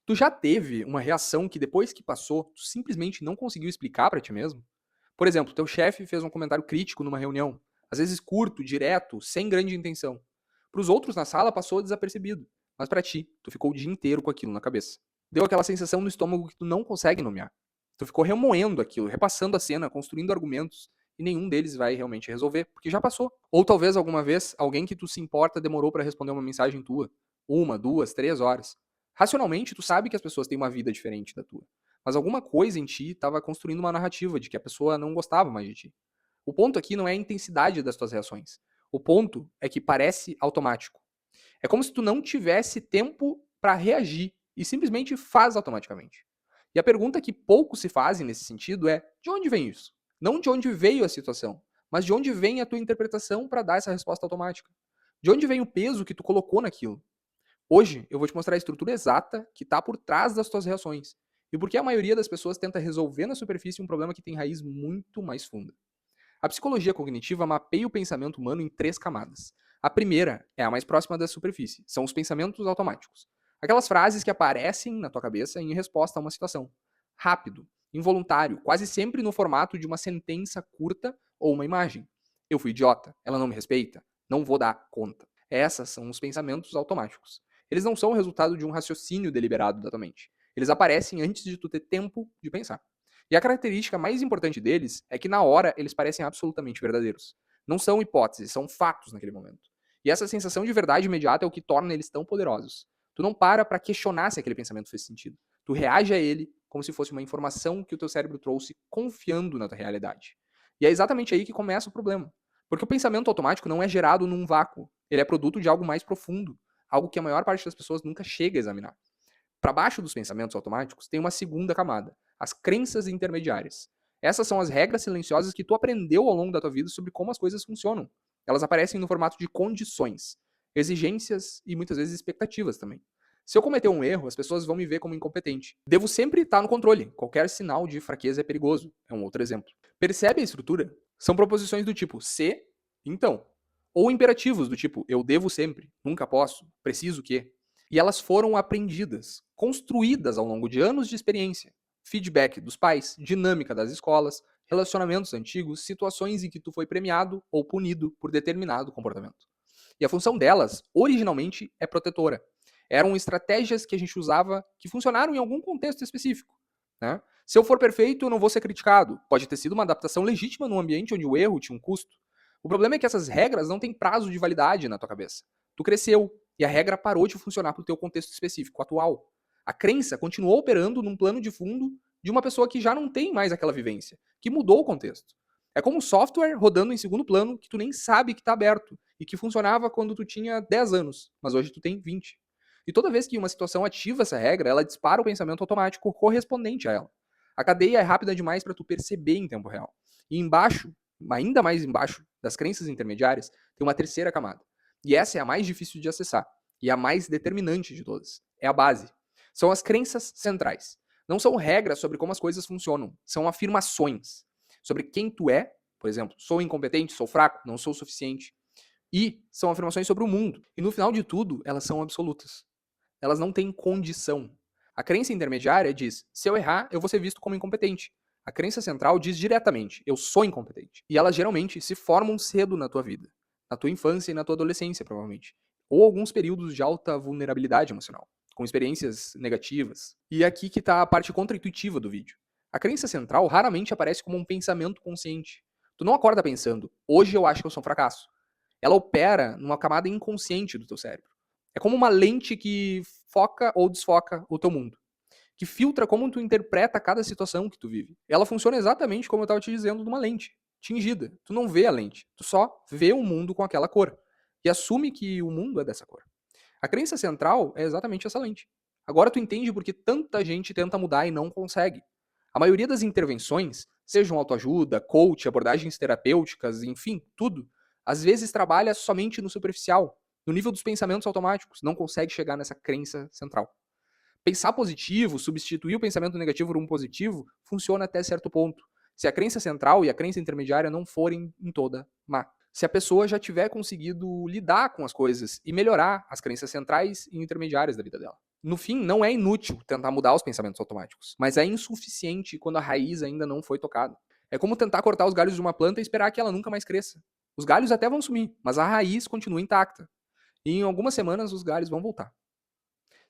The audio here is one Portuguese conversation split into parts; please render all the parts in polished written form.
Tu já teve uma reação que depois que passou, tu simplesmente não conseguiu explicar pra ti mesmo? Por exemplo, teu chefe fez um comentário crítico numa reunião, às vezes curto, direto, sem grande intenção. Para os outros na sala passou desapercebido, mas pra ti, tu ficou o dia inteiro com aquilo na cabeça. Deu aquela sensação no estômago que tu não consegue nomear. Tu ficou remoendo aquilo, repassando a cena, construindo argumentos, e nenhum deles vai realmente resolver, porque já passou. Ou talvez alguma vez alguém que tu se importa demorou pra responder uma mensagem tua, 1, 2, 3 horas. Racionalmente, tu sabe que as pessoas têm uma vida diferente da tua. Mas alguma coisa em ti estava construindo uma narrativa de que a pessoa não gostava mais de ti. O ponto aqui não é a intensidade das tuas reações. O ponto é que parece automático. É como se tu não tivesse tempo para reagir e simplesmente faz automaticamente. E a pergunta que poucos se fazem nesse sentido é: de onde vem isso? Não de onde veio a situação, mas de onde vem a tua interpretação para dar essa resposta automática? De onde vem o peso que tu colocou naquilo? Hoje eu vou te mostrar a estrutura exata que está por trás das tuas reações e por que a maioria das pessoas tenta resolver na superfície um problema que tem raiz muito mais funda. A psicologia cognitiva mapeia o pensamento humano em 3 camadas. A primeira é a mais próxima da superfície, são os pensamentos automáticos. Aquelas frases que aparecem na tua cabeça em resposta a uma situação. Rápido, involuntário, quase sempre no formato de uma sentença curta ou uma imagem. Eu fui idiota, ela não me respeita, não vou dar conta. Essas são os pensamentos automáticos. Eles não são o resultado de um raciocínio deliberado da tua mente. Eles aparecem antes de tu ter tempo de pensar. E a característica mais importante deles é que na hora eles parecem absolutamente verdadeiros. Não são hipóteses, são fatos naquele momento. E essa sensação de verdade imediata é o que torna eles tão poderosos. Tu não para questionar se aquele pensamento fez sentido. Tu reage a ele como se fosse uma informação que o teu cérebro trouxe confiando na tua realidade. E é exatamente aí que começa o problema. Porque o pensamento automático não é gerado num vácuo. Ele é produto de algo mais profundo, algo que a maior parte das pessoas nunca chega a examinar. Para baixo dos pensamentos automáticos tem uma segunda camada, as crenças intermediárias. Essas são as regras silenciosas que tu aprendeu ao longo da tua vida sobre como as coisas funcionam. Elas aparecem no formato de condições, exigências e muitas vezes expectativas também. Se eu cometer um erro, as pessoas vão me ver como incompetente. Devo sempre estar no controle. Qualquer sinal de fraqueza é perigoso. É um outro exemplo. Percebe a estrutura? São proposições do tipo se, então. Ou imperativos do tipo eu devo sempre, nunca posso, preciso que. E elas foram aprendidas, construídas ao longo de anos de experiência. Feedback dos pais, dinâmica das escolas, relacionamentos antigos, situações em que tu foi premiado ou punido por determinado comportamento. E a função delas, originalmente, é protetora. Eram estratégias que a gente usava que funcionaram em algum contexto específico. Né? Se eu for perfeito, eu não vou ser criticado. Pode ter sido uma adaptação legítima num ambiente onde o erro tinha um custo. O problema é que essas regras não têm prazo de validade na tua cabeça. Tu cresceu e a regra parou de funcionar para o teu contexto específico atual. A crença continuou operando num plano de fundo de uma pessoa que já não tem mais aquela vivência, que mudou o contexto. É como um software rodando em segundo plano que tu nem sabe que está aberto e que funcionava quando tu tinha 10 anos, mas hoje tu tem 20. E toda vez que uma situação ativa essa regra, ela dispara o pensamento automático correspondente a ela. A cadeia é rápida demais para tu perceber em tempo real. E embaixo, ainda mais embaixo das crenças intermediárias, tem uma terceira camada. E essa é a mais difícil de acessar e a mais determinante de todas. É a base. São as crenças centrais. Não são regras sobre como as coisas funcionam, são afirmações sobre quem tu é, por exemplo, sou incompetente, sou fraco, não sou o suficiente. E são afirmações sobre o mundo. E no final de tudo, elas são absolutas. Elas não têm condição. A crença intermediária diz: se eu errar, eu vou ser visto como incompetente. A crença central diz diretamente: eu sou incompetente. E elas geralmente se formam cedo na tua vida, na tua infância e na tua adolescência, provavelmente. Ou alguns períodos de alta vulnerabilidade emocional, com experiências negativas. E é aqui que está a parte contraintuitiva do vídeo. A crença central raramente aparece como um pensamento consciente. Tu não acorda pensando: hoje eu acho que eu sou um fracasso. Ela opera numa camada inconsciente do teu cérebro. É como uma lente que foca ou desfoca o teu mundo, que filtra como tu interpreta cada situação que tu vive. Ela funciona exatamente como eu estava te dizendo de uma lente tingida. Tu não vê a lente, tu só vê o mundo com aquela cor e assume que o mundo é dessa cor. A crença central é exatamente essa lente. Agora tu entende por que tanta gente tenta mudar e não consegue. A maioria das intervenções, sejam autoajuda, coach, abordagens terapêuticas, enfim, tudo, às vezes trabalha somente no superficial, no nível dos pensamentos automáticos, não consegue chegar nessa crença central. Pensar positivo, substituir o pensamento negativo por um positivo, funciona até certo ponto. Se a crença central e a crença intermediária não forem em toda má. Se a pessoa já tiver conseguido lidar com as coisas e melhorar as crenças centrais e intermediárias da vida dela. No fim, não é inútil tentar mudar os pensamentos automáticos, mas é insuficiente quando a raiz ainda não foi tocada. É como tentar cortar os galhos de uma planta e esperar que ela nunca mais cresça. Os galhos até vão sumir, mas a raiz continua intacta. E em algumas semanas os galhos vão voltar.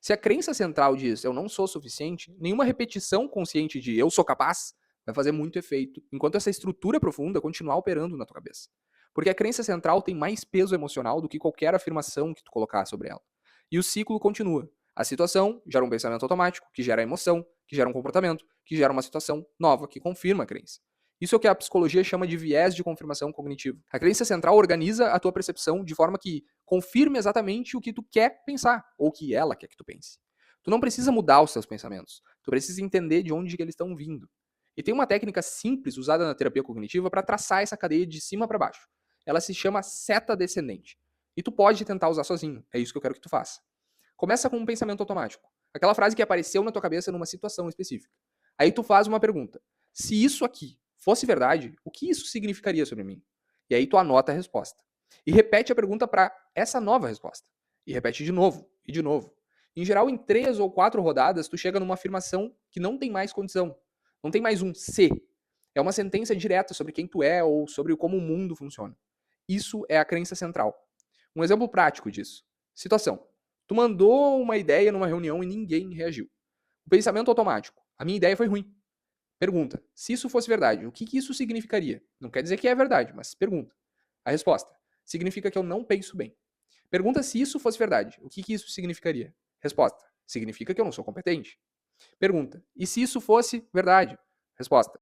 Se a crença central diz eu não sou suficiente, nenhuma repetição consciente de eu sou capaz vai fazer muito efeito, enquanto essa estrutura profunda continuar operando na tua cabeça. Porque a crença central tem mais peso emocional do que qualquer afirmação que tu colocar sobre ela. E o ciclo continua. A situação gera um pensamento automático, que gera emoção, que gera um comportamento, que gera uma situação nova, que confirma a crença. Isso é o que a psicologia chama de viés de confirmação cognitivo. A crença central organiza a tua percepção de forma que confirme exatamente o que tu quer pensar, ou o que ela quer que tu pense. Tu não precisa mudar os teus pensamentos, tu precisa entender de onde que eles estão vindo. E tem uma técnica simples usada na terapia cognitiva para traçar essa cadeia de cima para baixo. Ela se chama seta descendente. E tu pode tentar usar sozinho, é isso que eu quero que tu faça. Começa com um pensamento automático. Aquela frase que apareceu na tua cabeça numa situação específica. Aí tu faz uma pergunta. Se isso aqui fosse verdade, o que isso significaria sobre mim? E aí tu anota a resposta. E repete a pergunta para essa nova resposta. E repete de novo, e de novo. Em geral, em 3 ou 4 rodadas, tu chega numa afirmação que não tem mais condição. Não tem mais um se. É uma sentença direta sobre quem tu é ou sobre como o mundo funciona. Isso é a crença central. Um exemplo prático disso. Situação. Tu mandou uma ideia numa reunião e ninguém reagiu. O pensamento automático. A minha ideia foi ruim. Pergunta. Se isso fosse verdade, o que isso significaria? Não quer dizer que é verdade, mas pergunta. A resposta. Significa que eu não penso bem. Pergunta se isso fosse verdade. O que isso significaria? Resposta. Significa que eu não sou competente. Pergunta. E se isso fosse verdade? Resposta.